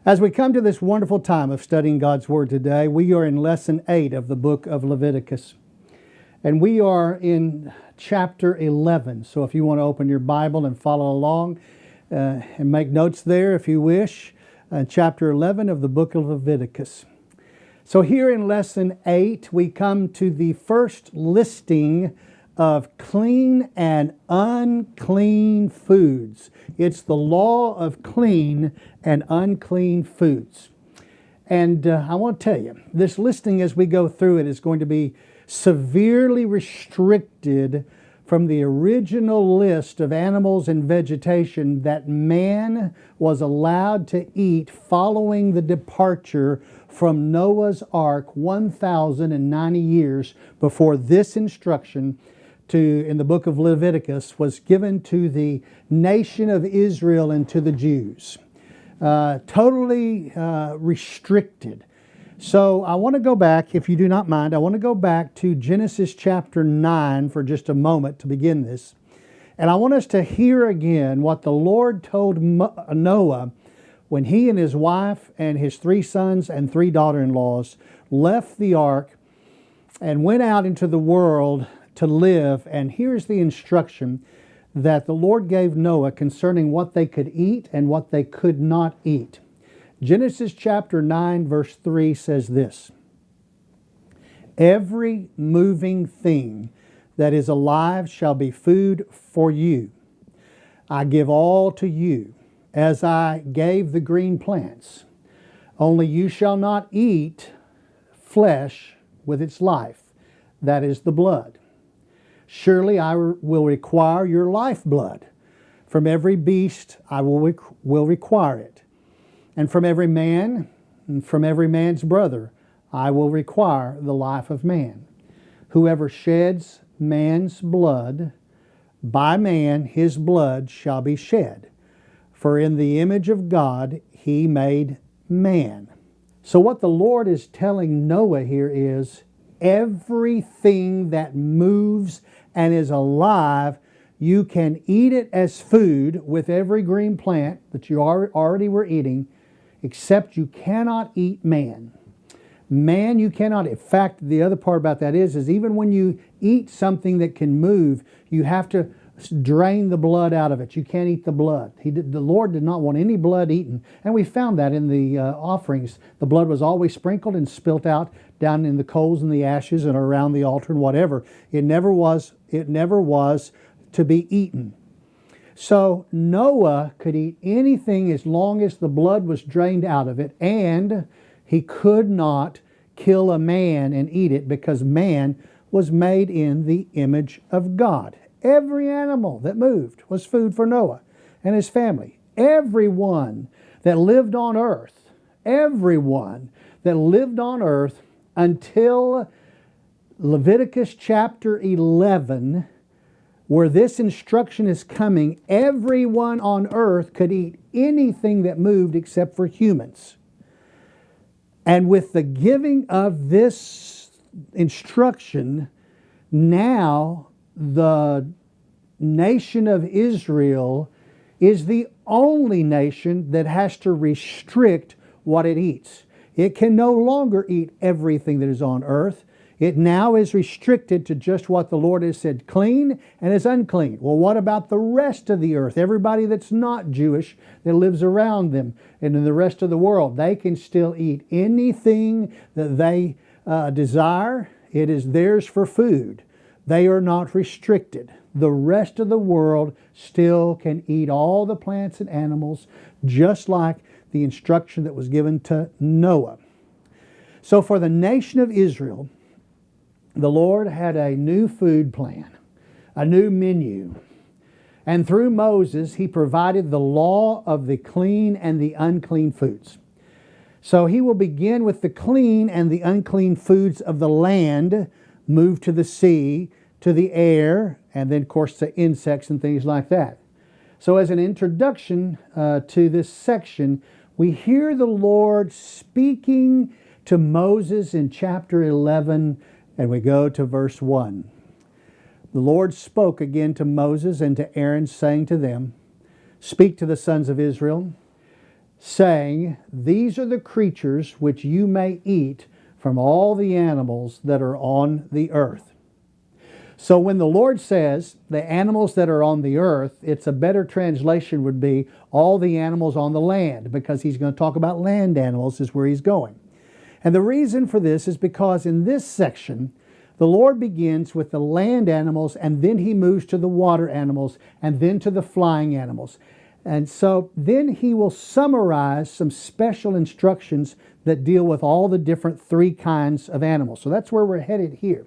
As we come to this wonderful time of studying God's Word today, we are in Lesson 8 of the book of Leviticus. And we are in chapter 11. So if you want to open your Bible and follow along and make notes there if you wish, chapter 11 of the book of Leviticus. So here in Lesson 8, we come to the first listing of clean and unclean foods. It's the law of clean and unclean foods. And I want to tell you, this listing as we go through it is going to be severely restricted from the original list of animals and vegetation that man was allowed to eat following the departure from Noah's Ark 1,090 years before this instruction in the book of Leviticus was given to the nation of Israel and to the Jews. Totally restricted. So I want to go back, if you do not mind, I want to go back to Genesis chapter 9 for just a moment to begin this. And I want us to hear again what the Lord told Noah when he and his wife and his 3 sons and 3 daughter-in-laws left the ark and went out into the world to live. And here's the instruction that the Lord gave Noah concerning what they could eat and what they could not eat. Genesis chapter 9 verse 3 says this: "Every moving thing that is alive shall be food for you. I give all to you, as I gave the green plants. Only you shall not eat flesh with its life, that is the blood. Surely I will require your lifeblood. From every beast I will require it. And from every man, and from every man's brother, I will require the life of man. Whoever sheds man's blood, by man his blood shall be shed. For in the image of God he made man." So what the Lord is telling Noah here is everything that moves and is alive, you can eat it as food with every green plant that you already were eating, except you cannot eat man. Man you cannot. In fact, the other part about that is even when you eat something that can move, you have to drain the blood out of it. You can't eat the blood. The Lord did not want any blood eaten. And we found that in the offerings. The blood was always sprinkled and spilt out down in the coals and the ashes and around the altar and whatever. It never was to be eaten. So Noah could eat anything as long as the blood was drained out of it, and he could not kill a man and eat it because man was made in the image of God. Every animal that moved was food for Noah and his family. Everyone that lived on earth, until Leviticus chapter 11, where this instruction is coming, everyone on earth could eat anything that moved except for humans. And with the giving of this instruction, now the nation of Israel is the only nation that has to restrict what it eats. It can no longer eat everything that is on earth. It now is restricted to just what the Lord has said, clean and is unclean. Well, what about the rest of the earth? Everybody that's not Jewish that lives around them and in the rest of the world, they can still eat anything that they desire. It is theirs for food. They are not restricted. The rest of the world still can eat all the plants and animals, just like the instruction that was given to Noah. So for the nation of Israel, the Lord had a new food plan, a new menu. And through Moses, he provided the law of the clean and the unclean foods. So he will begin with the clean and the unclean foods of the land, move to the sea, to the air, and then, of course, to insects and things like that. So as an introduction to this section, we hear the Lord speaking to Moses in chapter 11, and we go to verse 1. The Lord spoke again to Moses and to Aaron, saying to them, "Speak to the sons of Israel, saying, These are the creatures which you may eat from all the animals that are on the earth. So when the Lord says the animals that are on the earth, it's a better translation would be all the animals on the land, because he's going to talk about land animals is where he's going. And the reason for this is because in this section, the Lord begins with the land animals, and then he moves to the water animals, and then to the flying animals. And so then he will summarize some special instructions that deal with all the different three kinds of animals. So that's where we're headed here.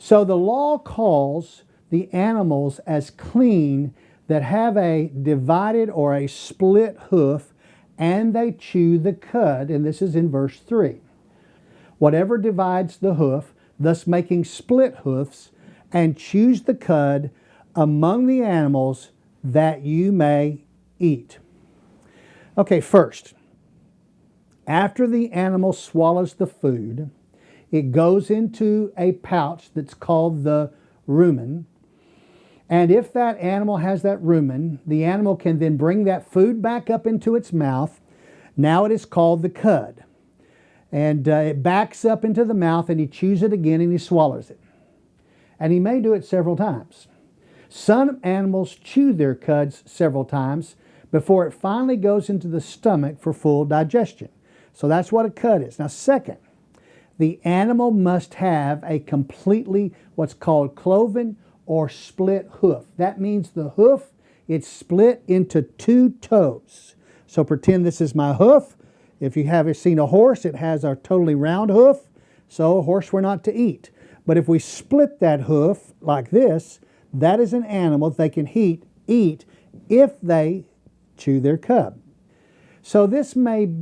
So the law calls the animals as clean that have a divided or a split hoof, and they chew the cud, and this is in verse 3. Whatever divides the hoof, thus making split hoofs, and chews the cud among the animals that you may eat. Okay, first, after the animal swallows the food, it goes into a pouch that's called the rumen. And if that animal has that rumen, the animal can then bring that food back up into its mouth. Now it is called the cud. And it backs up into the mouth, and he chews it again, and he swallows it. And he may do it several times. Some animals chew their cuds several times before it finally goes into the stomach for full digestion. So that's what a cud is. Now, second, the animal must have a completely what's called cloven or split hoof. That means the hoof, it's split into two toes. So pretend this is my hoof. If you have seen a horse, it has a totally round hoof, so a horse we're not to eat. But if we split that hoof like this, that is an animal they can eat if they chew their cud. So this may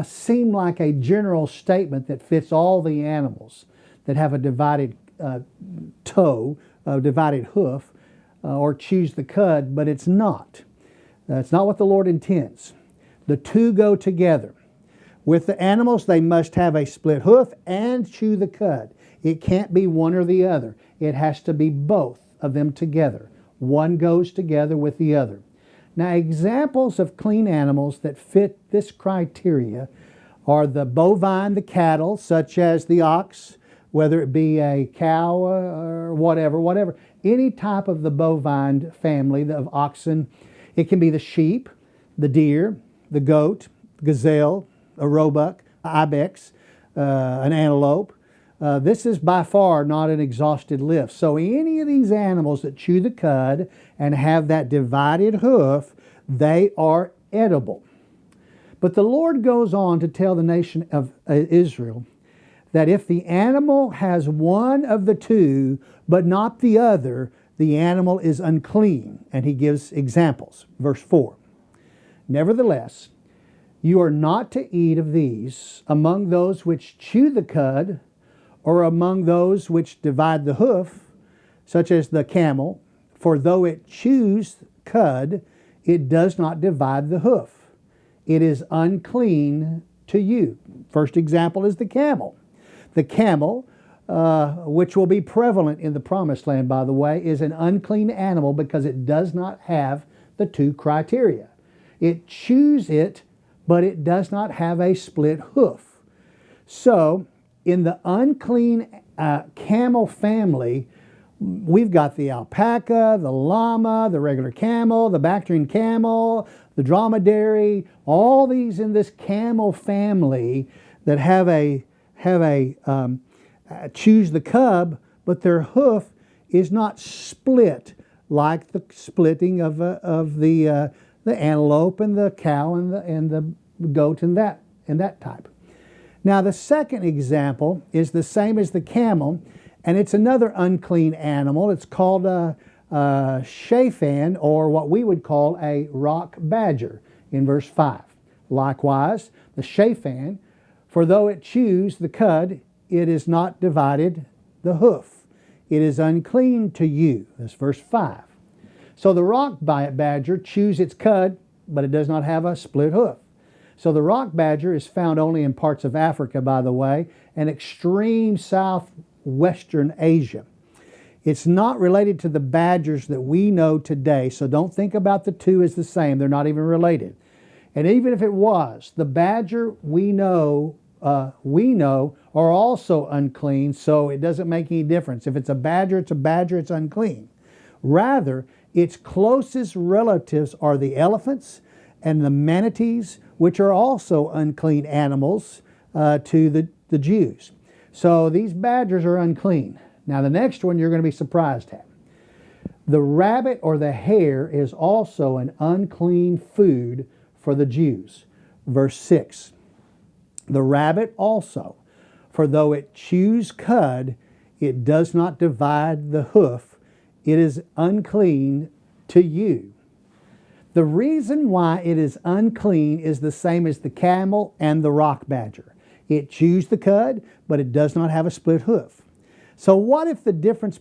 seem like a general statement that fits all the animals that have a divided toe, a divided hoof, or chews the cud, but it's not. That's not what the Lord intends. The two go together. With the animals, they must have a split hoof and chew the cud. It can't be one or the other. It has to be both of them together. One goes together with the other. Now, examples of clean animals that fit this criteria are the bovine, the cattle, such as the ox, whether it be a cow or whatever. Any type of the bovine family of oxen. It can be the sheep, the deer, the goat, gazelle, a roebuck, ibex, an antelope. This is by far not an exhausted list. So any of these animals that chew the cud and have that divided hoof, they are edible. But the Lord goes on to tell the nation of Israel that if the animal has one of the two but not the other, the animal is unclean. And he gives examples. Verse 4. Nevertheless, you are not to eat of these among those which chew the cud, or among those which divide the hoof, such as the camel, for though it chews cud, it does not divide the hoof. It is unclean to you. First example is the camel. The camel, which will be prevalent in the Promised Land, by the way, is an unclean animal because it does not have the two criteria. It chews it, but it does not have a split hoof. So, in the unclean camel family, we've got the alpaca, the llama, the regular camel, the Bactrian camel, the dromedary, all these in this camel family that choose the cud, but their hoof is not split like the splitting of the antelope and the cow and the goat and that type. Now the second example is the same as the camel, and it's another unclean animal. It's called a shaphan, or what we would call a rock badger in verse 5. Likewise, the shaphan, for though it chews the cud, it is not divided the hoof. It is unclean to you. That's verse 5. So the rock badger chews its cud, but it does not have a split hoof. So the rock badger is found only in parts of Africa, by the way, and extreme southwestern Asia. It's not related to the badgers that we know today, so don't think about the two as the same. They're not even related. And even if it was, the badger we know are also unclean, so it doesn't make any difference. If it's a badger, it's unclean. Rather, its closest relatives are the elephants and the manatees, which are also unclean animals to the Jews. So these badgers are unclean. Now the next one you're going to be surprised at. The rabbit or the hare is also an unclean food for the Jews. Verse 6. The rabbit also, for though it chews cud, it does not divide the hoof. It is unclean to you. The reason why it is unclean is the same as the camel and the rock badger. It chews the cud, but it does not have a split hoof. So what is the difference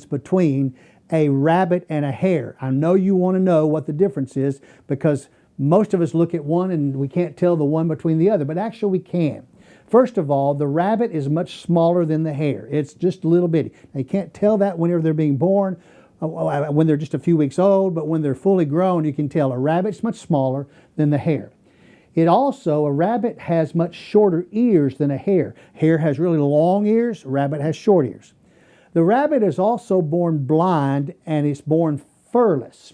between a rabbit and a hare? I know you want to know what the difference is, because most of us look at one and we can't tell the one between the other, but actually we can. First of all, the rabbit is much smaller than the hare. It's just a little bitty. Now, you can't tell that whenever they're being born, when they're just a few weeks old, but when they're fully grown, you can tell a rabbit's much smaller than the hare. A rabbit has much shorter ears than a hare. Hare has really long ears, rabbit has short ears. The rabbit is also born blind and is born furless,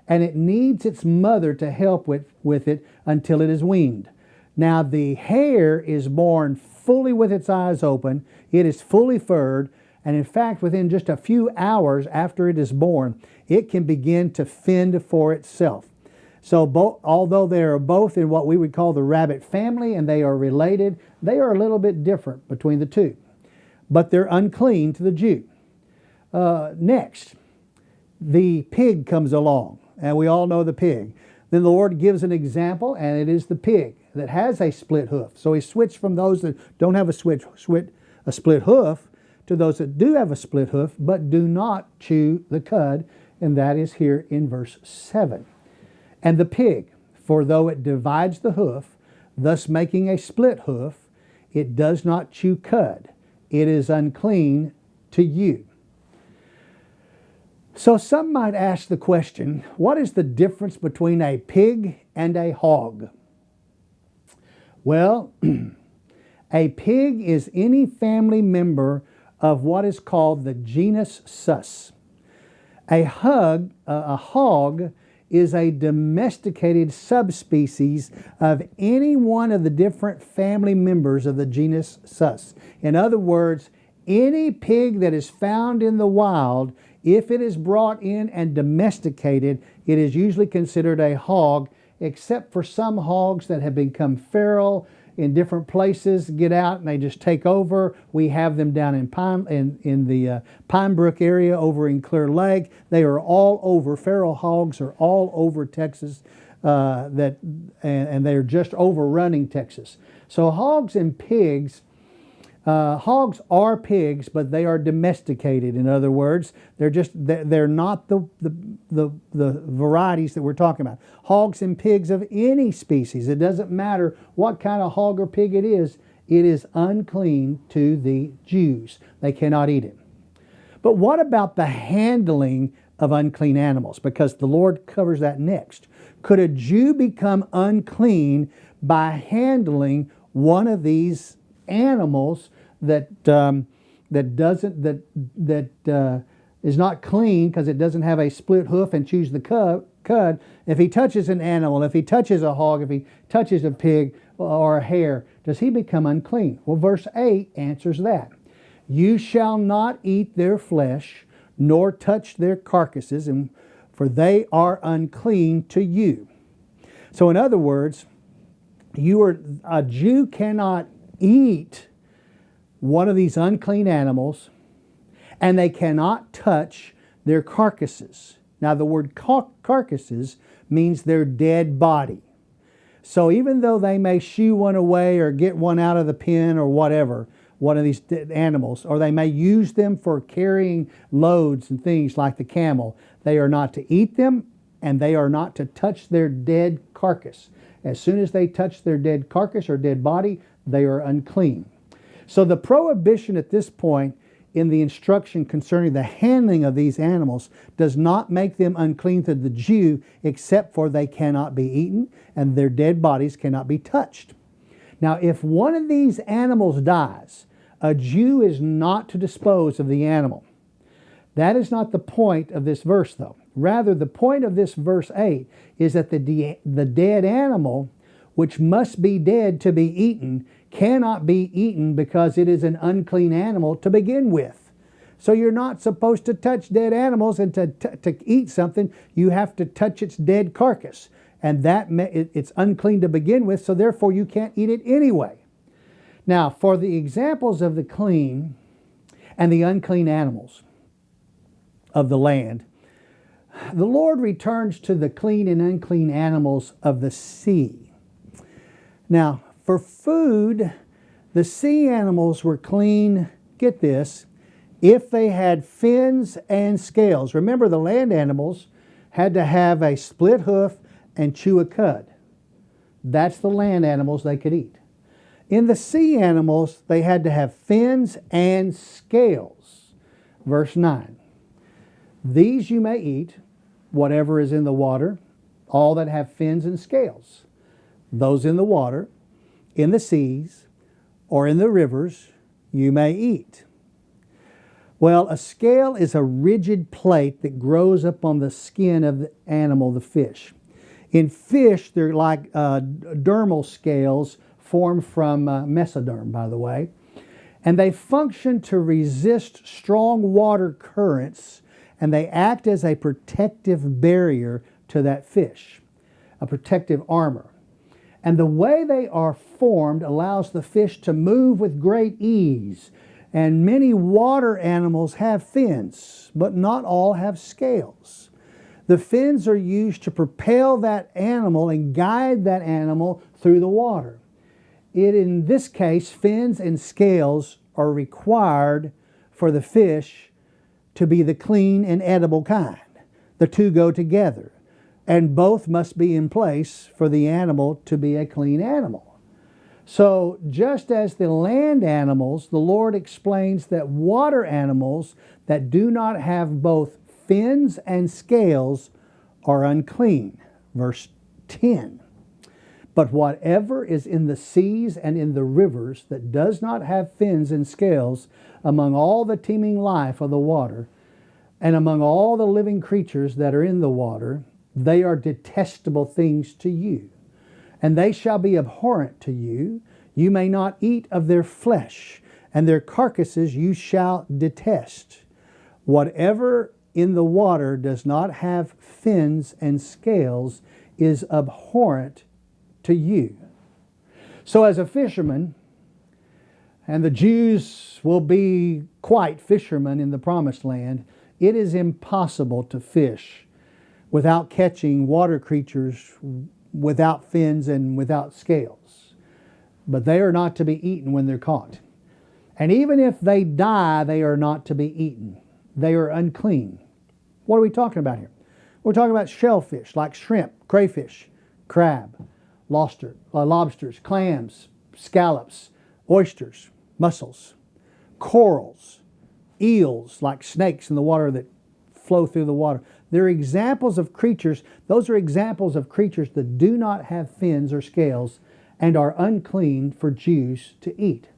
and it needs its mother to help with it until it is weaned. Now the hare is born fully with its eyes open, it is fully furred, and in fact within just a few hours after it is born, it can begin to fend for itself. So although they are both in what we would call the rabbit family and they are related, they are a little bit different between the two. But they're unclean to the Jew. Next, the pig comes along, and we all know the pig. Then the Lord gives an example, and it is the pig that has a split hoof. So he switched from those that don't have a split hoof to those that do have a split hoof but do not chew the cud, and that is here in verse 7. And the pig, for though it divides the hoof, thus making a split hoof, it does not chew cud. It is unclean to you. So some might ask the question, what is the difference between a pig and a hog? Well, a pig is any family member of what is called the genus Sus. A hog is a domesticated subspecies of any one of the different family members of the genus Sus. In other words, any pig that is found in the wild, if it is brought in and domesticated, it is usually considered a hog, except for some hogs that have become feral in different places, get out and they just take over. We have them down in the Pine Brook area over in Clear Lake. They are all over. Feral hogs are all over Texas, and they are just overrunning Texas. So hogs and pigs. Hogs are pigs, but they are domesticated. In other words, they're not the varieties that we're talking about. Hogs and pigs of any species, it doesn't matter what kind of hog or pig it is unclean to the Jews. They cannot eat it. But what about the handling of unclean animals? Because the Lord covers that next. Could a Jew become unclean by handling one of these animals that is not clean because it doesn't have a split hoof and chews the cud? If he touches an animal, if he touches a hog, if he touches a pig or a hare, does he become unclean? Well, verse 8 answers that. You shall not eat their flesh, nor touch their carcasses, for they are unclean to you. So in other words, a Jew cannot eat one of these unclean animals, and they cannot touch their carcasses. Now the word carcasses means their dead body. So even though they may shoo one away or get one out of the pen or whatever, one of these animals, or they may use them for carrying loads and things like the camel, they are not to eat them, and they are not to touch their dead carcass. As soon as they touch their dead carcass or dead body, they are unclean. So the prohibition at this point in the instruction concerning the handling of these animals does not make them unclean to the Jew, except for they cannot be eaten and their dead bodies cannot be touched. Now, if one of these animals dies, a Jew is not to dispose of the animal. That is not the point of this verse, though. Rather, the point of this verse 8 is that the dead animal, which must be dead to be eaten, cannot be eaten because it is an unclean animal to begin with. So you're not supposed to touch dead animals, and to eat something, you have to touch its dead carcass. And it's unclean to begin with, so therefore you can't eat it anyway. Now, for the examples of the clean and the unclean animals of the land, the Lord returns to the clean and unclean animals of the sea. Now, for food, the sea animals were clean, get this, if they had fins and scales. Remember, the land animals had to have a split hoof and chew a cud. That's the land animals they could eat. In the sea animals, they had to have fins and scales. Verse 9. These you may eat, whatever is in the water, all that have fins and scales. Those in the water, in the seas, or in the rivers, you may eat. Well, a scale is a rigid plate that grows up on the skin of the animal, the fish. In fish, they're like dermal scales formed from mesoderm, by the way. And they function to resist strong water currents, and they act as a protective barrier to that fish, a protective armor. And the way they are formed allows the fish to move with great ease. And many water animals have fins, but not all have scales. The fins are used to propel that animal and guide that animal through the water. In this case, fins and scales are required for the fish to be the clean and edible kind. The two go together, and both must be in place for the animal to be a clean animal. So just as the land animals, the Lord explains that water animals that do not have both fins and scales are unclean. Verse 10. But whatever is in the seas and in the rivers that does not have fins and scales, among all the teeming life of the water, and among all the living creatures that are in the water, they are detestable things to you, and they shall be abhorrent to you. You may not eat of their flesh, and their carcasses you shall detest. Whatever in the water does not have fins and scales is abhorrent to you. So as a fisherman, and the Jews will be quite fishermen in the promised land, it is impossible to fish without catching water creatures without fins and without scales. But they are not to be eaten when they're caught. And even if they die, they are not to be eaten. They are unclean. What are we talking about here? We're talking about shellfish like shrimp, crayfish, crab, lobsters, clams, scallops, oysters, mussels, corals, eels like snakes in the water that flow through the water. They're examples of creatures. Those are examples of creatures that do not have fins or scales and are unclean for Jews to eat.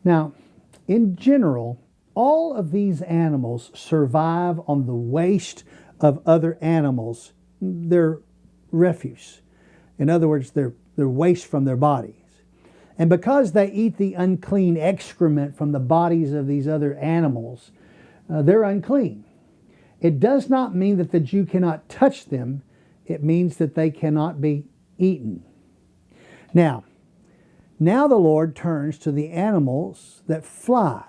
Now, in general, all of these animals survive on the waste of other animals, their refuse. In other words, their waste from their bodies. And because they eat the unclean excrement from the bodies of these other animals, they're unclean. It does not mean that the Jew cannot touch them. It means that they cannot be eaten. Now the Lord turns to the animals that fly.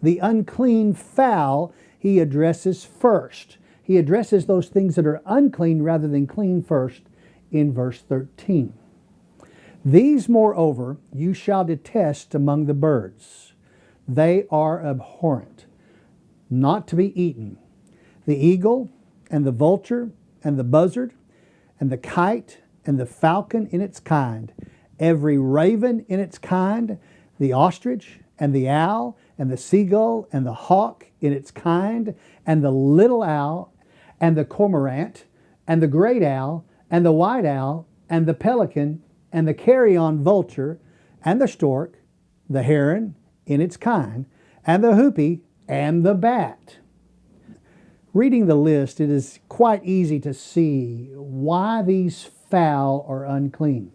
The unclean fowl he addresses first. He addresses those things that are unclean rather than clean first in verse 13. These, moreover, you shall detest among the birds. They are abhorrent, not to be eaten. The eagle and the vulture and the buzzard and the kite and the falcon in its kind, every raven in its kind, the ostrich and the owl and the seagull, and the hawk in its kind, and the little owl, and the cormorant, and the great owl, and the white owl, and the pelican, and the carrion vulture, and the stork, the heron in its kind, and the hoopie, and the bat. Reading the list, it is quite easy to see why these fowl are unclean.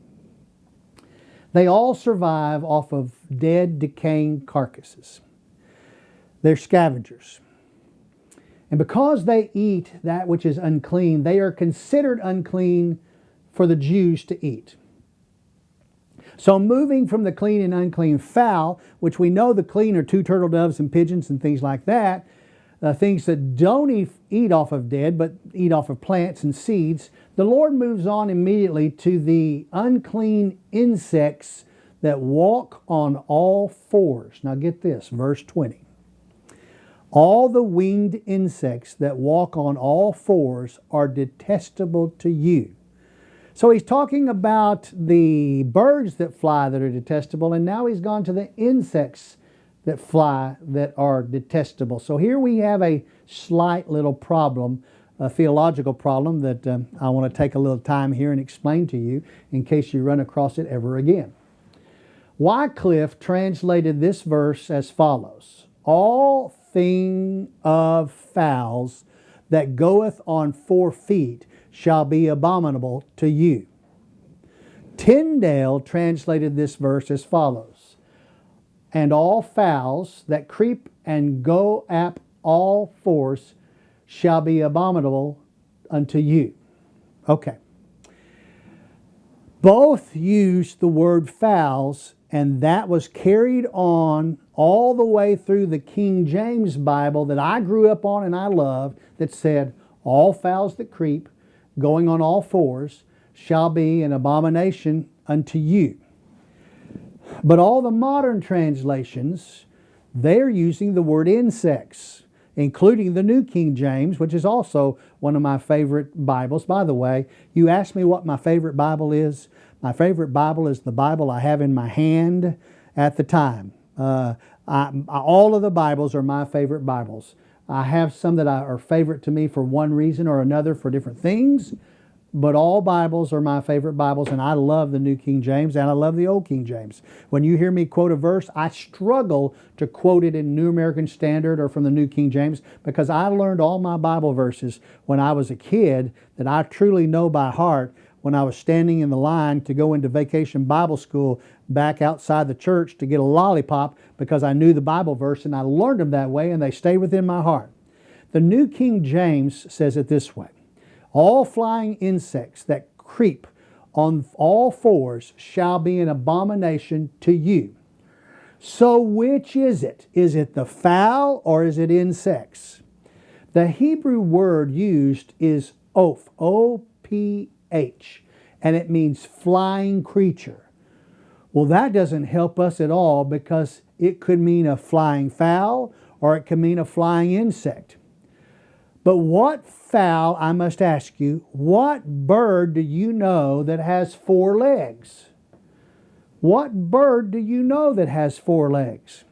They all survive off of dead, decaying carcasses. They're scavengers. And because they eat that which is unclean, they are considered unclean for the Jews to eat. So moving from the clean and unclean fowl, which we know the clean are two turtle doves and pigeons and things like that, things that don't eat off of dead, but eat off of plants and seeds, the Lord moves on immediately to the unclean insects that walk on all fours. Now get this, verse 20. All the winged insects that walk on all fours are detestable to you. So he's talking about the birds that fly that are detestable, and now he's gone to the insects that fly that are detestable. So here we have a slight little problem, a theological problem that I want to take a little time here and explain to you in case you run across it ever again. Wycliffe translated this verse as follows: all thing of fowls that goeth on 4 feet shall be abominable to you. Tyndale translated this verse as follows: and all fowls that creep and go up all fours shall be abominable unto you. Okay. Both used the word fowls, and that was carried on all the way through the King James Bible that I grew up on and I loved, that said, all fowls that creep, going on all fours, shall be an abomination unto you. But all the modern translations, they're using the word insects, including the New King James, which is also one of my favorite Bibles. By the way, you asked me what my favorite Bible is. My favorite Bible is the Bible I have in my hand at the time. All of the Bibles are my favorite Bibles. I have some that are favorite to me for one reason or another for different things, but all Bibles are my favorite Bibles, and I love the New King James and I love the Old King James. When you hear me quote a verse, I struggle to quote it in New American Standard or from the New King James, because I learned all my Bible verses when I was a kid that I truly know by heart when I was standing in the line to go into vacation Bible school back outside the church to get a lollipop, because I knew the Bible verse and I learned them that way and they stayed within my heart. The New King James says it this way: all flying insects that creep on all fours shall be an abomination to you. So which is it? Is it the fowl or is it insects? The Hebrew word used is oph, O-P-H, and it means flying creature. Well, that doesn't help us at all, because it could mean a flying fowl or it could mean a flying insect. But what fowl, I must ask you, what bird do you know that has 4 legs? What bird do you know that has 4 legs?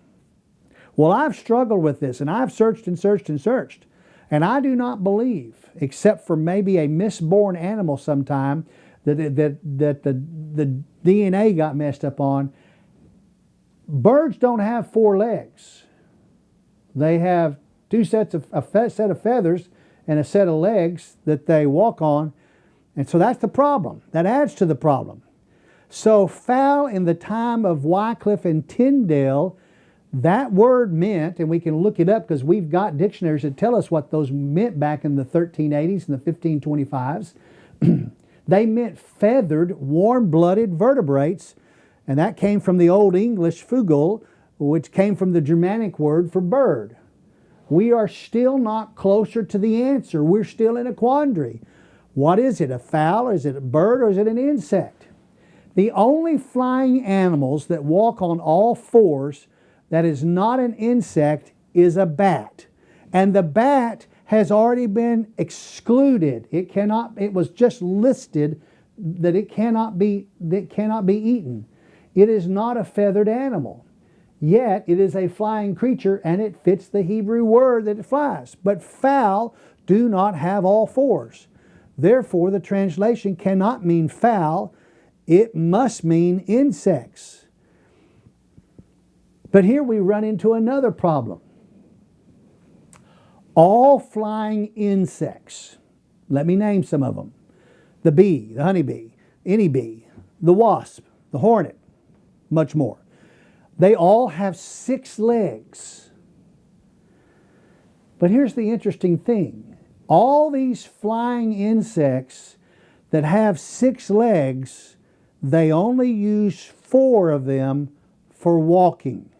Well, I've struggled with this, and I've searched and searched and searched, and I do not believe, except for maybe a misborn animal sometime that the DNA got messed up on, birds don't have 4 legs. They have 2 sets of a set of feathers and a set of legs that they walk on. And so that's the problem. That adds to the problem. So fowl in the time of Wycliffe and Tyndale, that word meant, and we can look it up because we've got dictionaries that tell us what those meant back in the 1380s and the 1525s. They meant feathered, warm-blooded vertebrates, and that came from the Old English fugl, which came from the Germanic word for bird. We are still not closer to the answer. We're still in a quandary. What is it, a fowl, or is it a bird, or is it an insect? The only flying animals that walk on all fours that is not an insect is a bat. And the bat has already been excluded. It was just listed that it cannot be eaten. It is not a feathered animal. Yet it is a flying creature, and it fits the Hebrew word that it flies. But fowl do not have all fours. Therefore, the translation cannot mean fowl. It must mean insects. But here we run into another problem. All flying insects, let me name some of them. The bee, the honeybee, any bee, the wasp, the hornet, much more. They all have 6 legs. But here's the interesting thing. All these flying insects that have 6 legs, they only use 4 of them for walking.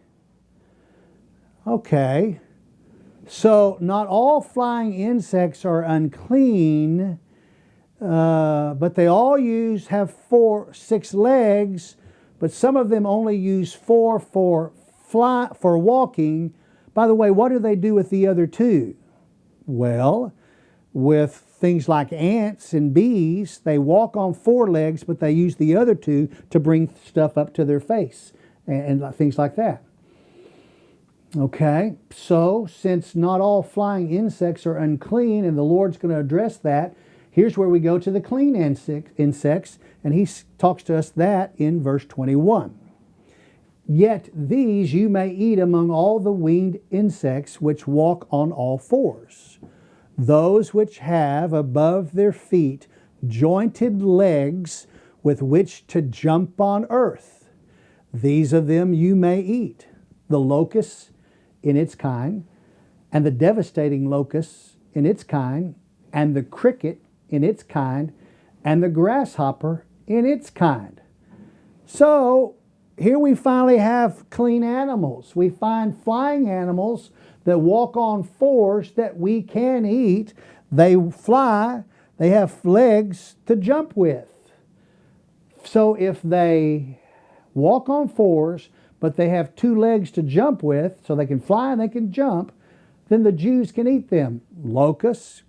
Okay, so not all flying insects are unclean, but they all have 6 legs, but some of them only use 4 for walking. By the way, what do they do with the other 2? Well, with things like ants and bees, they walk on 4 legs, but they use the other 2 to bring stuff up to their face and things like that. Okay, so since not all flying insects are unclean, and the Lord's going to address that, here's where we go to the clean insects, and he talks to us that in verse 21. Yet these you may eat among all the winged insects which walk on all fours, those which have above their feet jointed legs with which to jump on earth. These of them you may eat, the locust in its kind, and the devastating locust in its kind, and the cricket in its kind, and the grasshopper in its kind. So here we finally have clean animals. We find flying animals that walk on 4s that we can eat. They fly, they have legs to jump with. So if they walk on 4s, but they have 2 legs to jump with, so they can fly and they can jump, then the Jews can eat them. Locusts,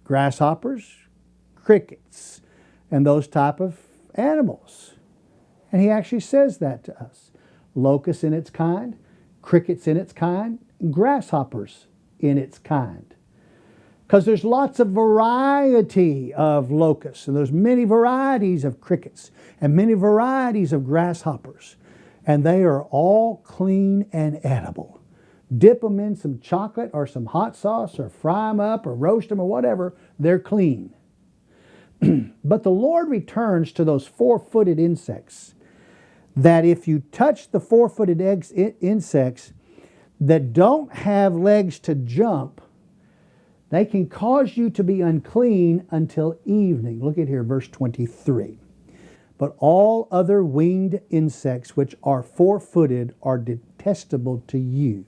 grasshoppers, crickets, and those type of animals. And he actually says that to us. Locusts in its kind, crickets in its kind, grasshoppers in its kind. Because there's lots of variety of locusts, and there's many varieties of crickets, and many varieties of grasshoppers. And they are all clean and edible. Dip them in some chocolate or some hot sauce, or fry them up or roast them or whatever, they're clean. But the Lord returns to those 4-footed insects, that if you touch the 4-footed insects that don't have legs to jump, they can cause you to be unclean until evening. Look at here, verse 23. But all other winged insects which are 4-footed are detestable to you.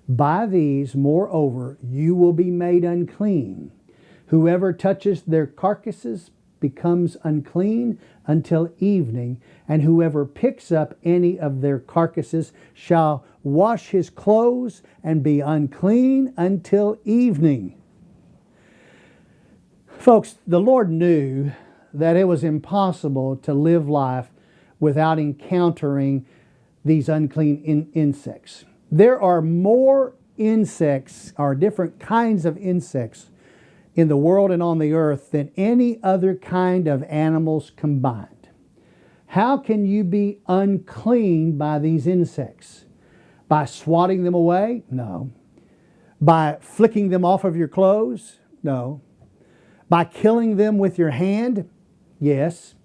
By these, moreover, you will be made unclean. Whoever touches their carcasses becomes unclean until evening, and whoever picks up any of their carcasses shall wash his clothes and be unclean until evening. Folks, the Lord knew that it was impossible to live life without encountering these unclean insects. There are more insects, or different kinds of insects, in the world and on the earth than any other kind of animals combined. How can you be unclean by these insects? By swatting them away? No. By flicking them off of your clothes? No. By killing them with your hand? Yes.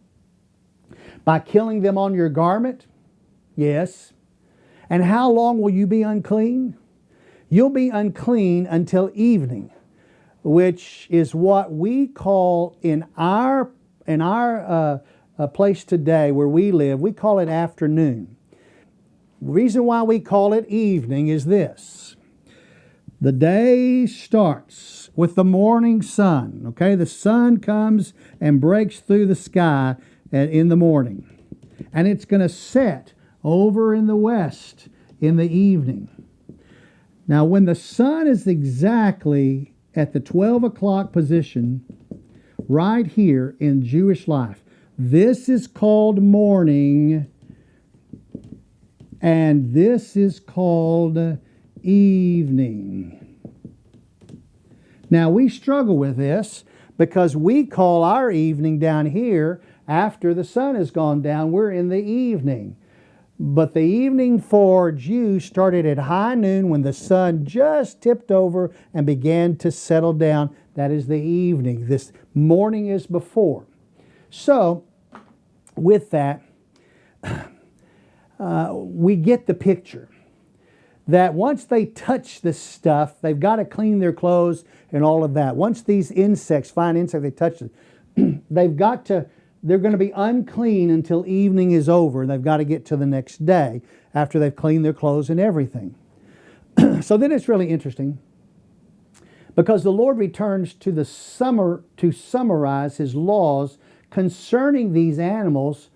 By killing them on your garment? Yes. And how long will you be unclean? You'll be unclean until evening, which is what we call in our place today where we live, we call it afternoon. The reason why we call it evening is this. The day starts with the morning sun. Okay, the sun comes and breaks through the sky in the morning. And it's going to set over in the west in the evening. Now, when the sun is exactly at the 12 o'clock position, right here in Jewish life, this is called morning, And this is called evening. Now we struggle with this because we call our evening down here after the sun has gone down. We're in the evening. But the evening for Jews started at high noon when the sun just tipped over and began to settle down. That is the evening. This morning is before. So, with that, we get the picture that once they touch this stuff, they've got to clean their clothes and all of that. Once these insects, fine insects, they touch it, they're going to be unclean until evening is over. They've got to get to the next day after they've cleaned their clothes and everything. So then it's really interesting because the Lord returns to the summer to summarize His laws concerning these animals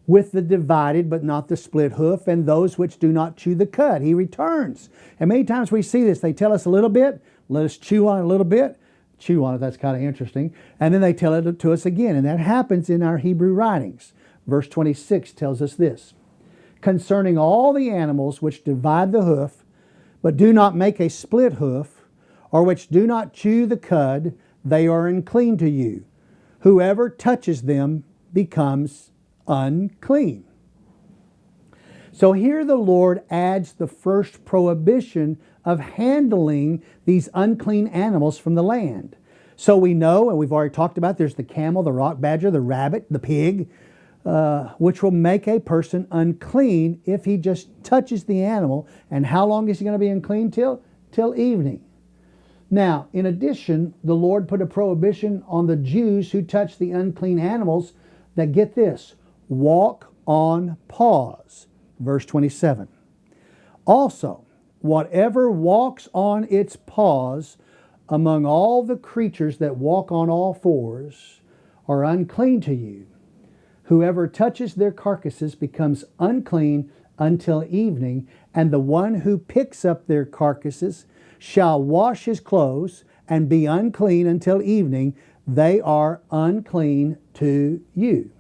with the divided but not the split hoof and those which do not chew the cud. He returns. And many times we see this. They tell us a little bit, let us chew on it a little bit. Chew on it, that's kind of interesting. And then they tell it to us again. And that happens in our Hebrew writings. Verse 26 tells us this. Concerning all the animals which divide the hoof, but do not make a split hoof, or which do not chew the cud, they are unclean to you. Whoever touches them becomes unclean. So here the Lord adds the first prohibition of handling these unclean animals from the land. So we know, and we've already talked about, there's the camel, the rock badger, the rabbit, the pig, which will make a person unclean if he just touches the animal. And how long is he going to be unclean till? Till evening. Now, in addition, the Lord put a prohibition on the Jews who touch the unclean animals that, get this, walk on paws. Verse 27. Also, whatever walks on its paws among all the creatures that walk on all fours are unclean to you. Whoever touches their carcasses becomes unclean until evening, and the one who picks up their carcasses shall wash his clothes and be unclean until evening. They are unclean to you.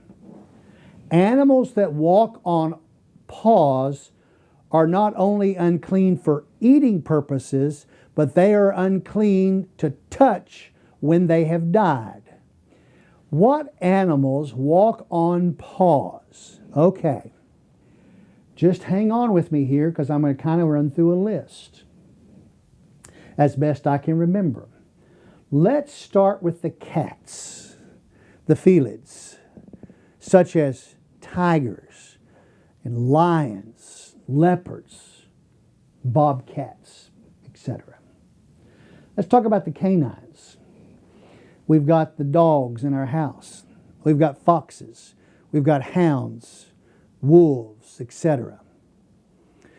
Animals that walk on paws are not only unclean for eating purposes, but they are unclean to touch when they have died. What animals walk on paws? Okay, just hang on with me here because I'm going to kind of run through a list as best I can remember. Let's start with the cats, the felids, such as tigers and lions, leopards, bobcats, etc. Let's talk about the canines. We've got the dogs in our house. We've got foxes. We've got hounds, wolves, etc.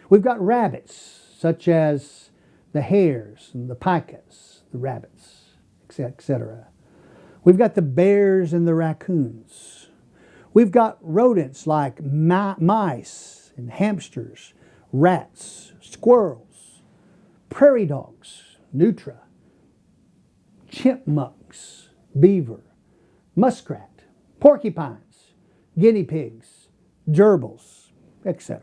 We've got rabbits, such as the hares and the pikas, the rabbits, etc. We've got the bears and the raccoons. We've got rodents like mice and hamsters, rats, squirrels, prairie dogs, nutria, chipmunks, beaver, muskrat, porcupines, guinea pigs, gerbils, etc.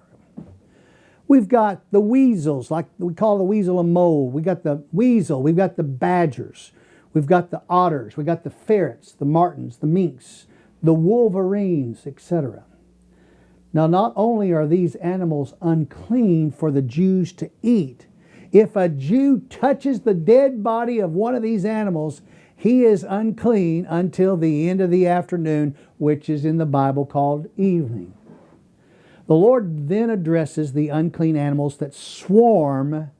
We've got the weasels, like we call the weasel a mole. We got the weasel, we've got the badgers, we've got the otters, we've got the ferrets, the martins, the minks, the wolverines, etc. Now, not only are these animals unclean for the Jews to eat, if a Jew touches the dead body of one of these animals, he is unclean until the end of the afternoon, which is in the Bible called evening. The Lord then addresses the unclean animals that swarm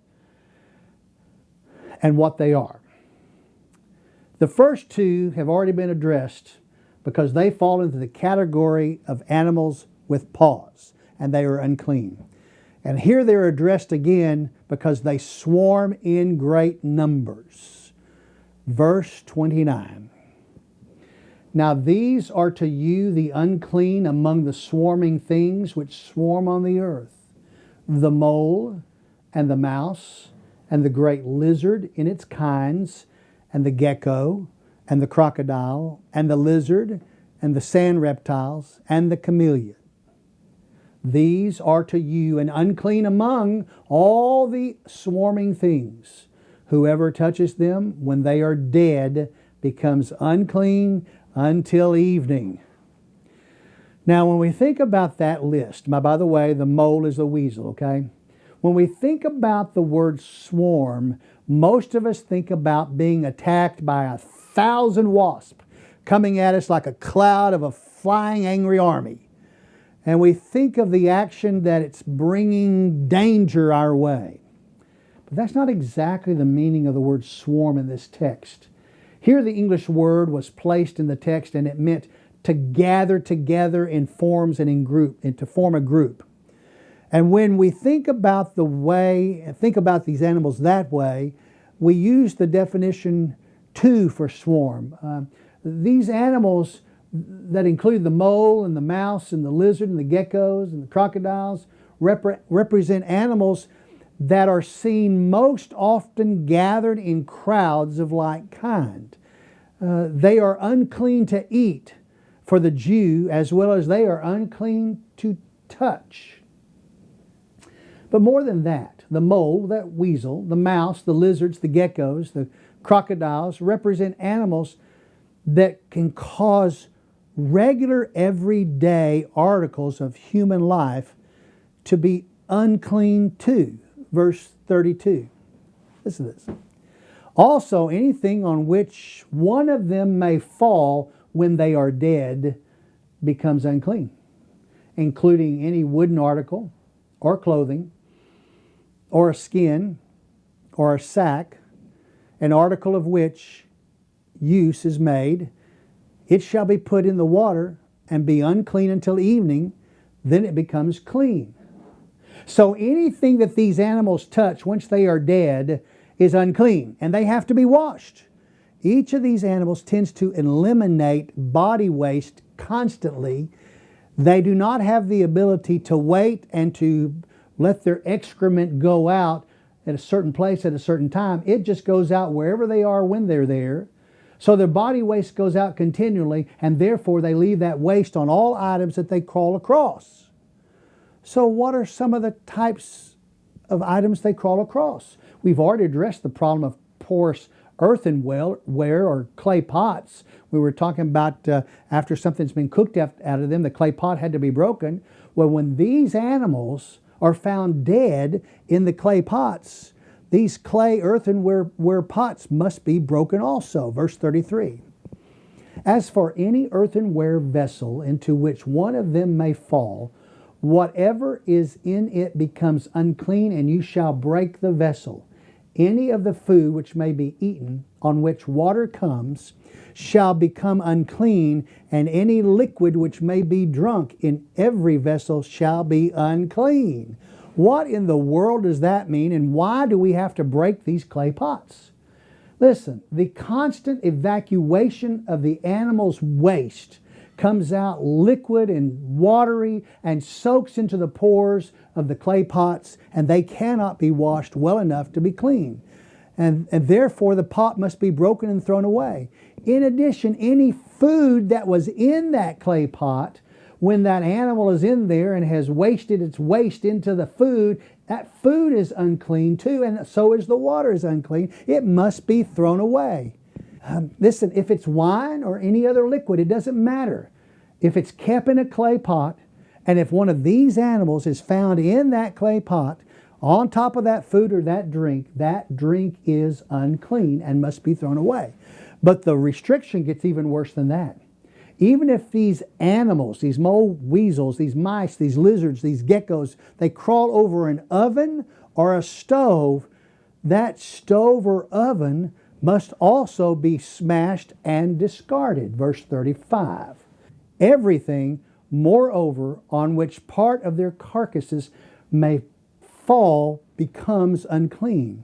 and what they are. The first two have already been addressed because they fall into the category of animals with paws, and they are unclean. And here they're addressed again because they swarm in great numbers. Verse 29. Now these are to you the unclean among the swarming things which swarm on the earth, the mole and the mouse and the great lizard in its kinds, and the gecko and the crocodile and the lizard and the sand reptiles and the chameleon. These are to you an unclean among all the swarming things. Whoever touches them when they are dead becomes unclean until evening. Now, when we think about that list, by the way, the mole is the weasel, okay? When we think about the word swarm, most of us think about being attacked by 1,000 wasps coming at us like a cloud of a flying angry army. And we think of the action that it's bringing danger our way. But that's not exactly the meaning of the word swarm in this text. Here the English word was placed in the text, and it meant to gather together in forms and in group, and to form a group. And when we think about these animals that way, we use the definition two for swarm. These animals that include the mole and the mouse and the lizard and the geckos and the crocodiles represent animals that are seen most often gathered in crowds of like kind. They are unclean to eat for the Jew, as well as they are unclean to touch. But more than that, the mole, that weasel, the mouse, the lizards, the geckos, the crocodiles represent animals that can cause regular everyday articles of human life to be unclean too. Verse 32. Listen to this. Also, anything on which one of them may fall when they are dead becomes unclean, including any wooden article or clothing or a skin or a sack, an article of which use is made. It shall be put in the water and be unclean until evening, then it becomes clean. So anything that these animals touch once they are dead is unclean, and they have to be washed. Each of these animals tends to eliminate body waste constantly. They do not have the ability to wait and to let their excrement go out at a certain place at a certain time. It just goes out wherever they are when they're there. So their body waste goes out continually, and therefore they leave that waste on all items that they crawl across. So what are some of the types of items they crawl across? We've already addressed the problem of porous earthenware or clay pots. We were talking about after something's been cooked out of them, the clay pot had to be broken. Well, when these animals are found dead in the clay pots, these clay earthenware pots must be broken also. Verse 33. As for any earthenware vessel into which one of them may fall, whatever is in it becomes unclean, and you shall break the vessel. Any of the food which may be eaten, on which water comes, shall become unclean, and any liquid which may be drunk in every vessel shall be unclean. What in the world does that mean, and why do we have to break these clay pots? Listen, the constant evacuation of the animal's waste comes out liquid and watery and soaks into the pores of the clay pots, and they cannot be washed well enough to be clean. And therefore the pot must be broken and thrown away. In addition, any food that was in that clay pot, when that animal is in there and has wasted its waste into the food, that food is unclean too, and so is the water is unclean. It must be thrown away. Listen, if it's wine or any other liquid, it doesn't matter. If it's kept in a clay pot, and if one of these animals is found in that clay pot, on top of that food or that drink is unclean and must be thrown away. But the restriction gets even worse than that. Even if these animals, these mole weasels, these mice, these lizards, these geckos, they crawl over an oven or a stove, that stove or oven must also be smashed and discarded. Verse 35. Everything, moreover, on which part of their carcasses may fall becomes unclean.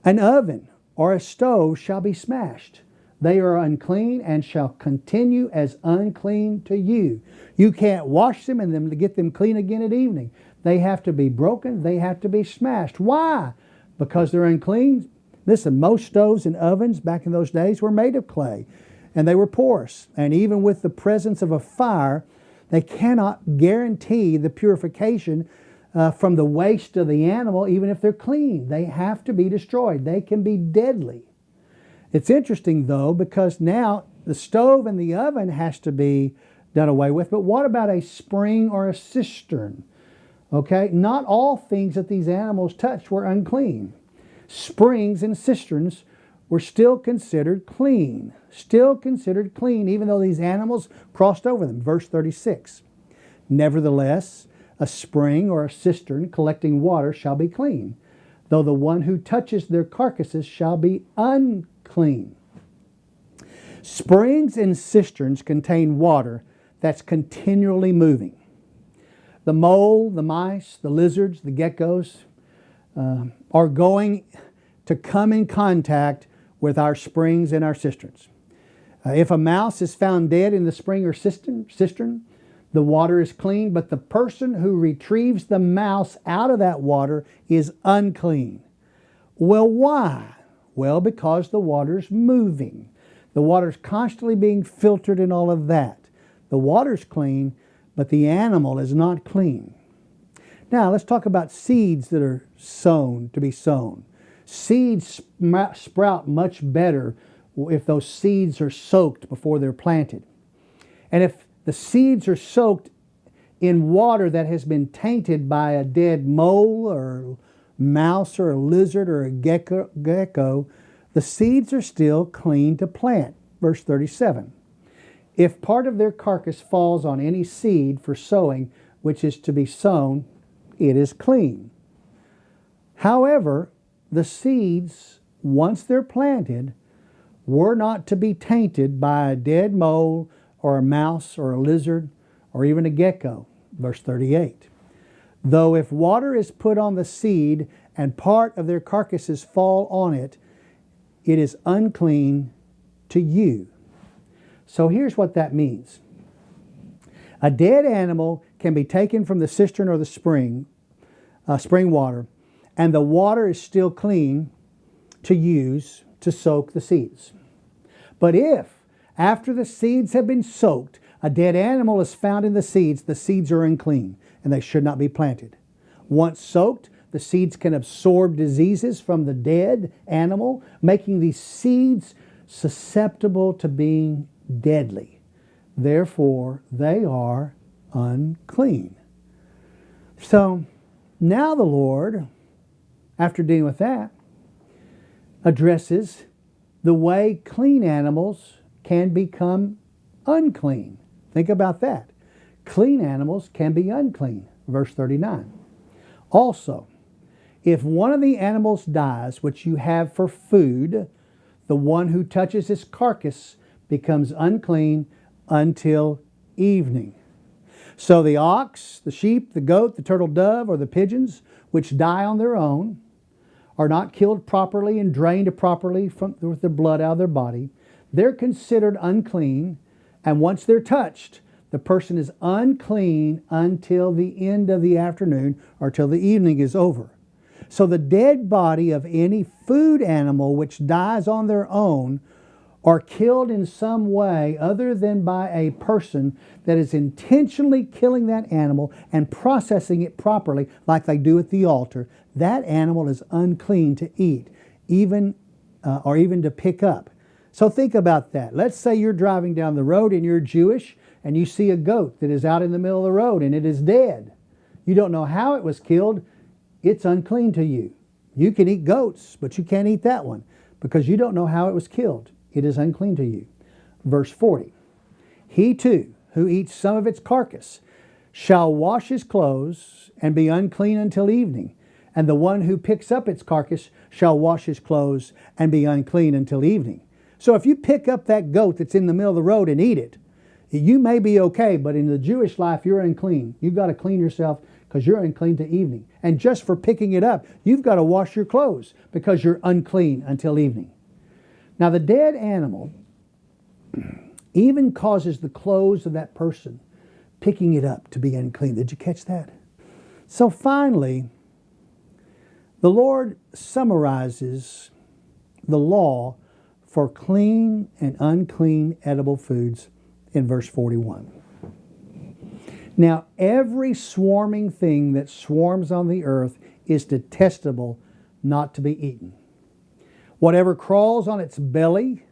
An oven or a stove shall be smashed. They are unclean and shall continue as unclean to you. You can't wash them and to get them clean again at evening. They have to be broken. They have to be smashed. Why? Because they're unclean. Listen, most stoves and ovens back in those days were made of clay, and they were porous. And even with the presence of a fire, They cannot guarantee the purification from the waste of the animal, even if they're clean. They have to be destroyed. They can be deadly. It's interesting, though, because now the stove and the oven has to be done away with. But what about a spring or a cistern? Okay, not all things that these animals touched were unclean. Springs and cisterns were still considered clean. Still considered clean, even though these animals crossed over them. Verse 36. Nevertheless, a spring or a cistern collecting water shall be clean, though the one who touches their carcasses shall be unclean. Springs and cisterns contain water that's continually moving. The mole, the mice, the lizards, the geckos are going to come in contact with our springs and our cisterns. If a mouse is found dead in the spring or cistern, the water is clean, but the person who retrieves the mouse out of that water is unclean. Well, why? Well, because the water's moving. The water's constantly being filtered and all of that. The water's clean, but the animal is not clean. Now, let's talk about seeds that are sown to be sown. Seeds sprout much better if those seeds are soaked before they're planted. And if the seeds are soaked in water that has been tainted by a dead mole or mouse or a lizard or a gecko, the seeds are still clean to plant. Verse 37. If part of their carcass falls on any seed for sowing, which is to be sown, it is clean. However, the seeds, once they're planted, were not to be tainted by a dead mole or a mouse or a lizard or even a gecko. Verse 38. Though if water is put on the seed and part of their carcasses fall on it, it is unclean to you. So here's what that means. A dead animal can be taken from the cistern or the spring water, and the water is still clean to use to soak the seeds. But if, after the seeds have been soaked, a dead animal is found in the seeds are unclean, and they should not be planted. Once soaked, the seeds can absorb diseases from the dead animal, making these seeds susceptible to being deadly. Therefore, they are unclean. So, now the Lord, after dealing with that, addresses the way clean animals can become unclean. Think about that. Clean animals can be unclean. Verse 39. Also, if one of the animals dies, which you have for food, the one who touches its carcass becomes unclean until evening. So the ox, the sheep, the goat, the turtle dove, or the pigeons, which die on their own, are not killed properly and drained properly with the blood out of their body, they're considered unclean, and once they're touched, the person is unclean until the end of the afternoon or till the evening is over. So the dead body of any food animal which dies on their own or killed in some way other than by a person that is intentionally killing that animal and processing it properly like they do at the altar, that animal is unclean to eat, even to pick up. So think about that. Let's say you're driving down the road and you're Jewish and you see a goat that is out in the middle of the road and it is dead. You don't know how it was killed. It's unclean to you. You can eat goats, but you can't eat that one because you don't know how it was killed. It is unclean to you. Verse 40. He too, who eats some of its carcass, shall wash his clothes and be unclean until evening. And the one who picks up its carcass shall wash his clothes and be unclean until evening. So if you pick up that goat that's in the middle of the road and eat it, you may be okay, but in the Jewish life, you're unclean. You've got to clean yourself because you're unclean to evening. And just for picking it up, you've got to wash your clothes because you're unclean until evening. Now, the dead animal even causes the clothes of that person picking it up to be unclean. Did you catch that? So finally, the Lord summarizes the law for clean and unclean edible foods in verse 41. Now, every swarming thing that swarms on the earth is detestable, not to be eaten. Whatever crawls on its belly,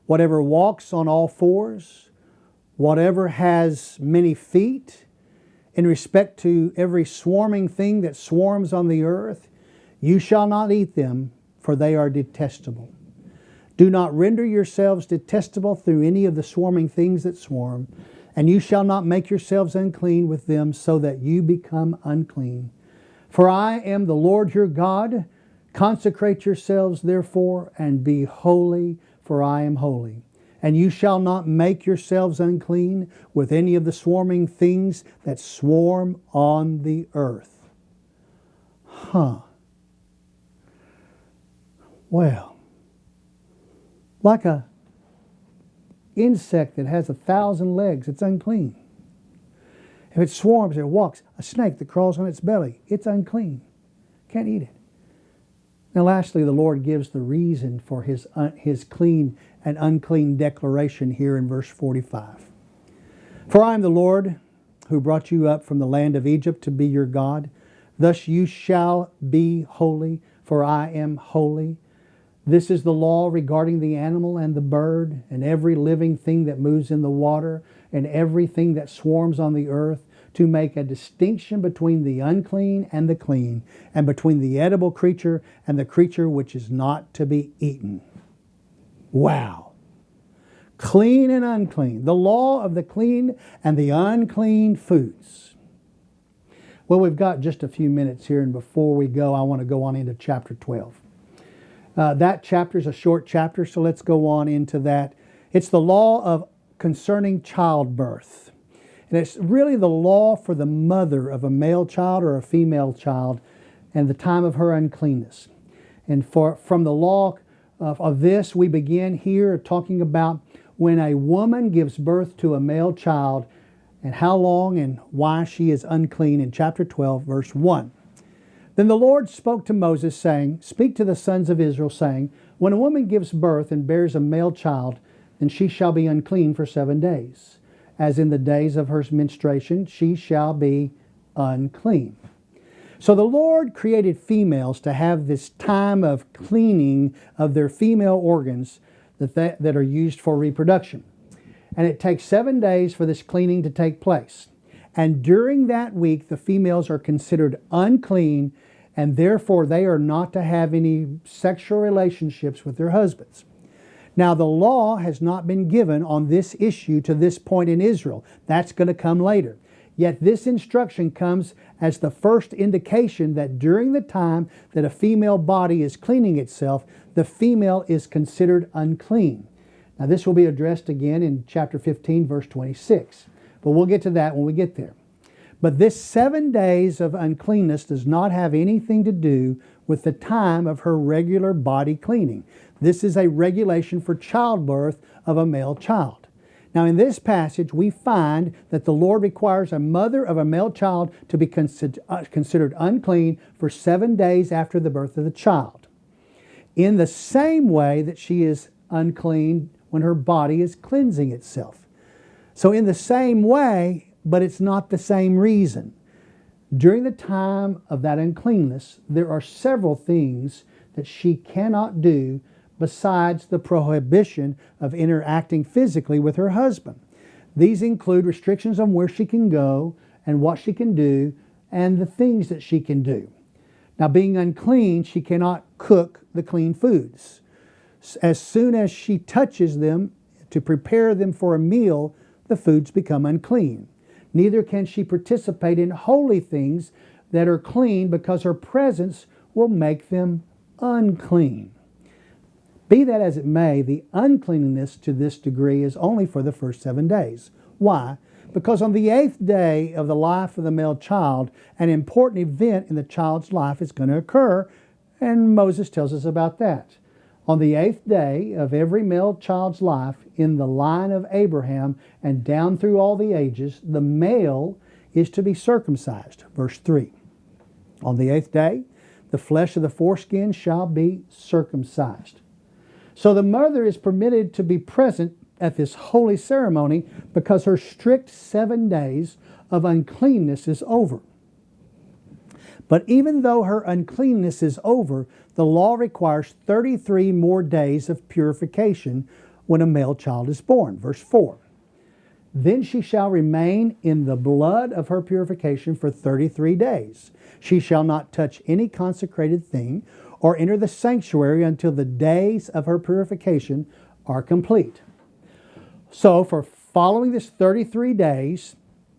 whatever walks on all fours, whatever has many feet, in respect to every swarming thing that swarms on the earth, you shall not eat them, for they are detestable. Do not render yourselves detestable through any of the swarming things that swarm, and you shall not make yourselves unclean with them, so that you become unclean. For I am the Lord your God. Consecrate yourselves, therefore, and be holy, for I am holy. And you shall not make yourselves unclean with any of the swarming things that swarm on the earth. Well, like a insect that has 1,000 legs, it's unclean. If it swarms or walks, a snake that crawls on its belly, it's unclean. Can't eat it. Now lastly, the Lord gives the reason for his clean and unclean declaration here in verse 45. For I am the Lord who brought you up from the land of Egypt to be your God. Thus you shall be holy, for I am holy. This is the law regarding the animal and the bird and every living thing that moves in the water and everything that swarms on the earth, to make a distinction between the unclean and the clean, and between the edible creature and the creature which is not to be eaten. Wow. Clean and unclean. The law of the clean and the unclean foods. Well, we've got just a few minutes here, and before we go, I want to go on into chapter 12. That chapter is a short chapter, so let's go on into that. It's the law of concerning childbirth. And it's really the law for the mother of a male child or a female child and the time of her uncleanness. And from the law of this, we begin here talking about when a woman gives birth to a male child and how long and why she is unclean in chapter 12, verse 1. Then the Lord spoke to Moses, saying, Speak to the sons of Israel, saying, When a woman gives birth and bears a male child, then she shall be unclean for 7 days. As in the days of her menstruation, she shall be unclean. So the Lord created females to have this time of cleaning of their female organs that are used for reproduction. And it takes 7 days for this cleaning to take place. And during that week, the females are considered unclean, and therefore they are not to have any sexual relationships with their husbands. Now, the law has not been given on this issue to this point in Israel. That's going to come later. Yet this instruction comes as the first indication that during the time that a female body is cleaning itself, the female is considered unclean. Now, this will be addressed again in chapter 15, verse 26. But we'll get to that when we get there. But this 7 days of uncleanness does not have anything to do with the time of her regular body cleaning. This is a regulation for childbirth of a male child. Now, in this passage, we find that the Lord requires a mother of a male child to be considered unclean for 7 days after the birth of the child, in the same way that she is unclean when her body is cleansing itself. So in the same way, but it's not the same reason. During the time of that uncleanness, there are several things that she cannot do besides the prohibition of interacting physically with her husband. These include restrictions on where she can go and what she can do and the things that she can do. Now, being unclean, she cannot cook the clean foods. As soon as she touches them to prepare them for a meal, the foods become unclean. Neither can she participate in holy things that are clean, because her presence will make them unclean. Be that as it may, the uncleanness to this degree is only for the first 7 days. Why? Because on the 8th day of the life of the male child, an important event in the child's life is going to occur, and Moses tells us about that. On the 8th day of every male child's life in the line of Abraham and down through all the ages, the male is to be circumcised. Verse 3. On the 8th day, the flesh of the foreskin shall be circumcised. So the mother is permitted to be present at this holy ceremony because her strict 7 days of uncleanness is over. But even though her uncleanness is over, the law requires 33 more days of purification when a male child is born. Verse 4. Then she shall remain in the blood of her purification for 33 days. She shall not touch any consecrated thing or enter the sanctuary until the days of her purification are complete. So for following this 33 days,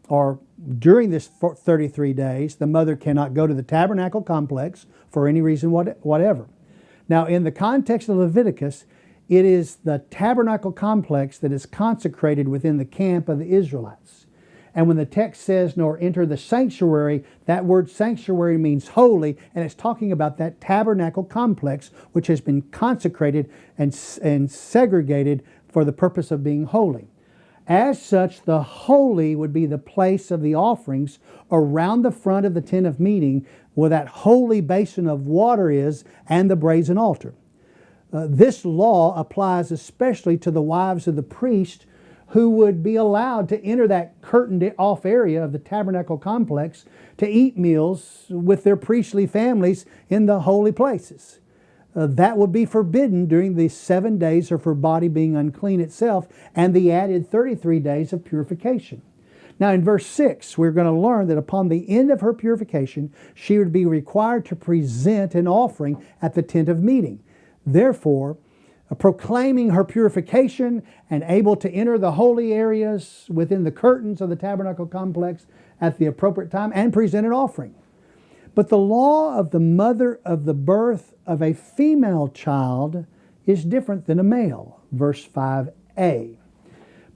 or during this 33 days, the mother cannot go to the tabernacle complex for any reason whatever. Now, in the context of Leviticus, it is the tabernacle complex that is consecrated within the camp of the Israelites. And when the text says, nor enter the sanctuary, that word sanctuary means holy, and it's talking about that tabernacle complex which has been consecrated and segregated for the purpose of being holy. As such, the holy would be the place of the offerings around the front of the tent of meeting where that holy basin of water is and the brazen altar. This law applies especially to the wives of the priest who would be allowed to enter that curtained off area of the tabernacle complex to eat meals with their priestly families in the holy places. That would be forbidden during the 7 days of her body being unclean itself and the added 33 days of purification. Now in verse 6, we're going to learn that upon the end of her purification, she would be required to present an offering at the tent of meeting. Therefore, proclaiming her purification and able to enter the holy areas within the curtains of the tabernacle complex at the appropriate time and present an offering. But the law of the mother of the birth of a female child is different than a male. Verse 5a.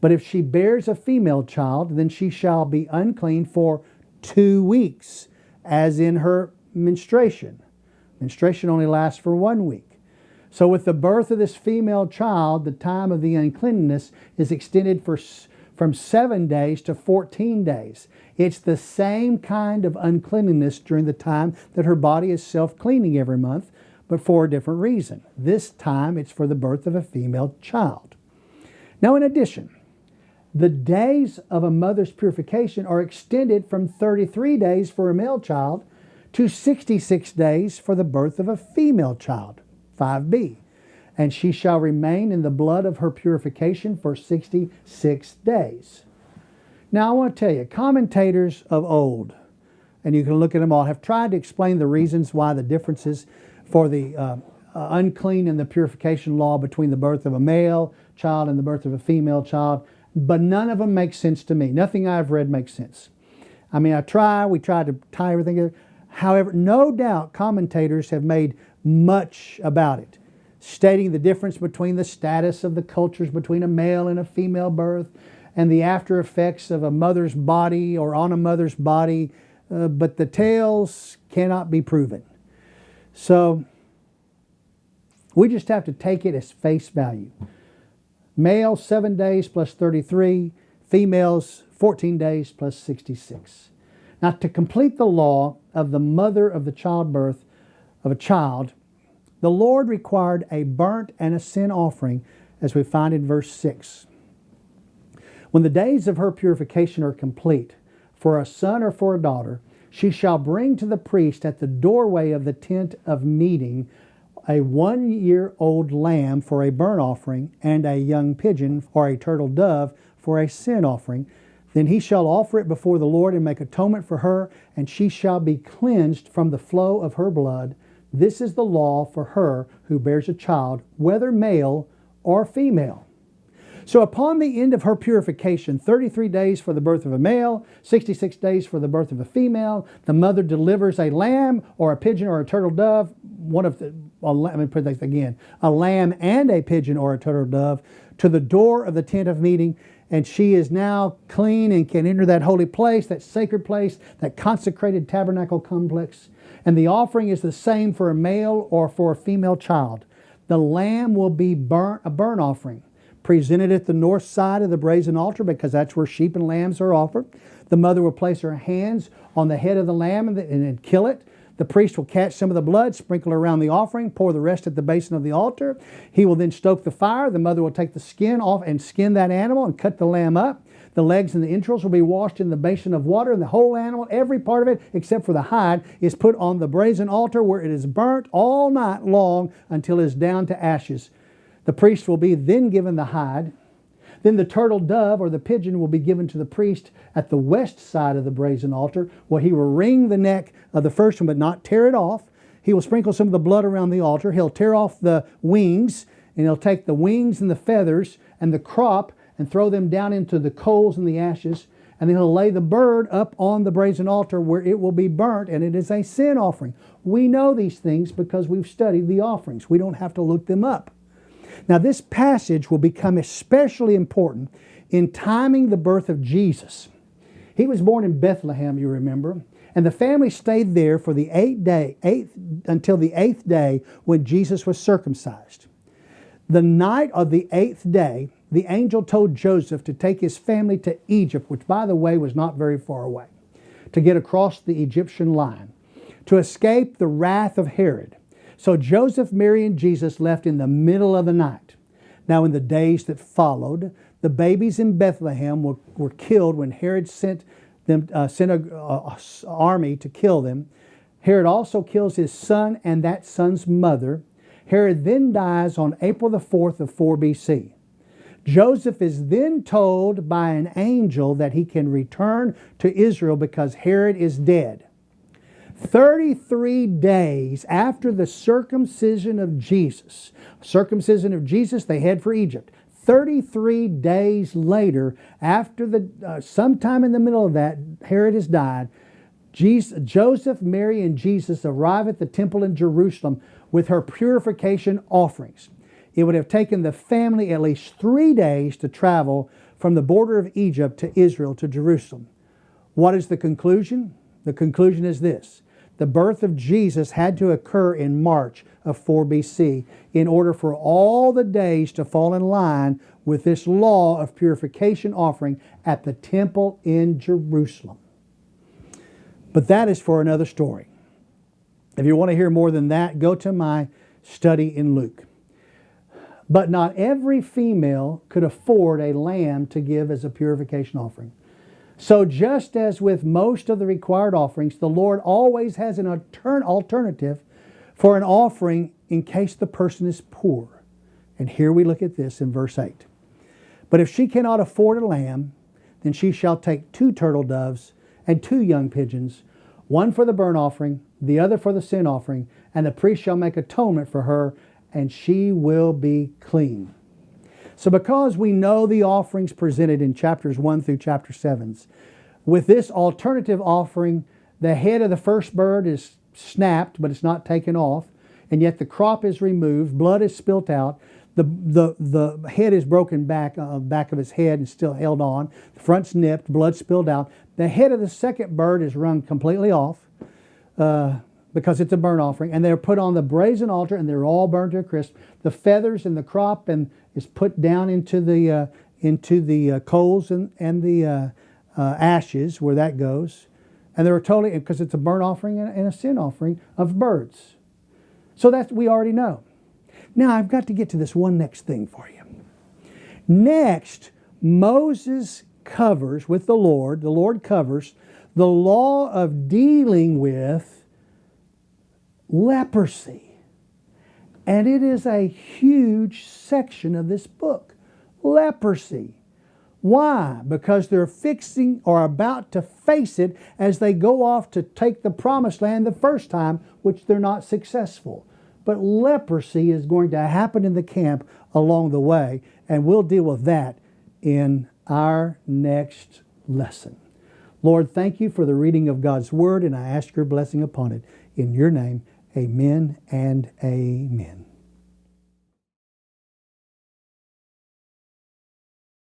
But if she bears a female child, then she shall be unclean for 2 weeks, as in her menstruation. Menstruation only lasts for 1 week. So with the birth of this female child, the time of the uncleanness is extended from 7 days to 14 days. It's the same kind of uncleanliness during the time that her body is self-cleaning every month, but for a different reason. This time it's for the birth of a female child. Now in addition, the days of a mother's purification are extended from 33 days for a male child to 66 days for the birth of a female child. 5b. And she shall remain in the blood of her purification for 66 days. Now I want to tell you, commentators of old, and you can look at them all, have tried to explain the reasons why the differences for the unclean and the purification law between the birth of a male child and the birth of a female child, but none of them make sense to me. Nothing I've read makes sense. I mean, we try to tie everything together. However, no doubt commentators have made much about it, stating the difference between the status of the cultures between a male and a female birth and the after effects of a mother's body or on a mother's body, but the tales cannot be proven. So we just have to take it as face value. Male 7 days plus 33, females 14 days plus 66. Now to complete the law of the mother of the childbirth of a child, the Lord required a burnt and a sin offering, as we find in verse 6. When the days of her purification are complete, for a son or for a daughter, she shall bring to the priest at the doorway of the tent of meeting a 1-year-old lamb for a burnt offering and a young pigeon or a turtle dove for a sin offering. Then he shall offer it before the Lord and make atonement for her, and she shall be cleansed from the flow of her blood. This is the law for her who bears a child, whether male or female. So upon the end of her purification, 33 days for the birth of a male, 66 days for the birth of a female, the mother delivers a lamb or a pigeon or a turtle dove, let me put that again, a lamb and a pigeon or a turtle dove to the door of the tent of meeting, and she is now clean and can enter that holy place, that sacred place, that consecrated tabernacle complex. And the offering is the same for a male or for a female child. The lamb will be a burnt offering, presented at the north side of the brazen altar, because that's where sheep and lambs are offered. The mother will place her hands on the head of the lamb and kill it. The priest will catch some of the blood, sprinkle it around the offering, pour the rest at the basin of the altar. He will then stoke the fire. The mother will take the skin off and skin that animal and cut the lamb up. The legs and the entrails will be washed in the basin of water, and the whole animal, every part of it except for the hide, is put on the brazen altar where it is burnt all night long until it is down to ashes. The priest will be then given the hide. Then the turtle dove or the pigeon will be given to the priest at the west side of the brazen altar, where he will wring the neck of the first one but not tear it off. He will sprinkle some of the blood around the altar. He'll tear off the wings, and he'll take the wings and the feathers and the crop and throw them down into the coals and the ashes. And then he'll lay the bird up on the brazen altar where it will be burnt, and it is a sin offering. We know these things because we've studied the offerings. We don't have to look them up. Now, this passage will become especially important in timing the birth of Jesus. He was born in Bethlehem, you remember, and the family stayed there for the until the eighth day when Jesus was circumcised. The night of the eighth day, the angel told Joseph to take his family to Egypt, which, by the way, was not very far away, to get across the Egyptian line, to escape the wrath of Herod. So Joseph, Mary, and Jesus left in the middle of the night. Now, in the days that followed, the babies in Bethlehem were killed when Herod sent an army to kill them. Herod also kills his son and that son's mother. Herod then dies on April the 4th of 4 BC. Joseph is then told by an angel that he can return to Israel because Herod is dead. 33 days after the circumcision of Jesus, they head for Egypt. 33 days later, after sometime in the middle of that, Herod has died. Joseph, Mary, and Jesus arrive at the temple in Jerusalem with her purification offerings. It would have taken the family at least 3 days to travel from the border of Egypt to Israel to Jerusalem. What is the conclusion? The conclusion is this. The birth of Jesus had to occur in March of 4 BC in order for all the days to fall in line with this law of purification offering at the temple in Jerusalem. But that is for another story. If you want to hear more than that, go to my study in Luke. But not every female could afford a lamb to give as a purification offering. So just as with most of the required offerings, the Lord always has an alternative for an offering in case the person is poor. And here we look at this in verse 8. But if she cannot afford a lamb, then she shall take 2 turtle doves and 2 young pigeons, one for the burnt offering, the other for the sin offering, and the priest shall make atonement for her, and she will be clean. So because we know the offerings presented in chapters 1 through chapter 7, with this alternative offering, the head of the first bird is snapped, but it's not taken off, and yet the crop is removed, blood is spilt out, the head is broken back of his head and still held on, the front's nipped, blood spilled out. The head of the second bird is wrung completely off because it's a burnt offering, and they're put on the brazen altar, and they're all burned to a crisp. The feathers and the crop is put down into the coals and the ashes where that goes, and they're totally, because it's a burnt offering and a sin offering of birds. So that we already know. Now I've got to get to this one next thing for you. Next, Moses covers with the Lord covers the law of dealing with leprosy. And it is a huge section of this book. Leprosy. Why? Because they're fixing or about to face it as they go off to take the promised land the first time, which they're not successful. But leprosy is going to happen in the camp along the way, and we'll deal with that in our next lesson. Lord, thank you for the reading of God's Word, and I ask your blessing upon it. In your name, amen and amen.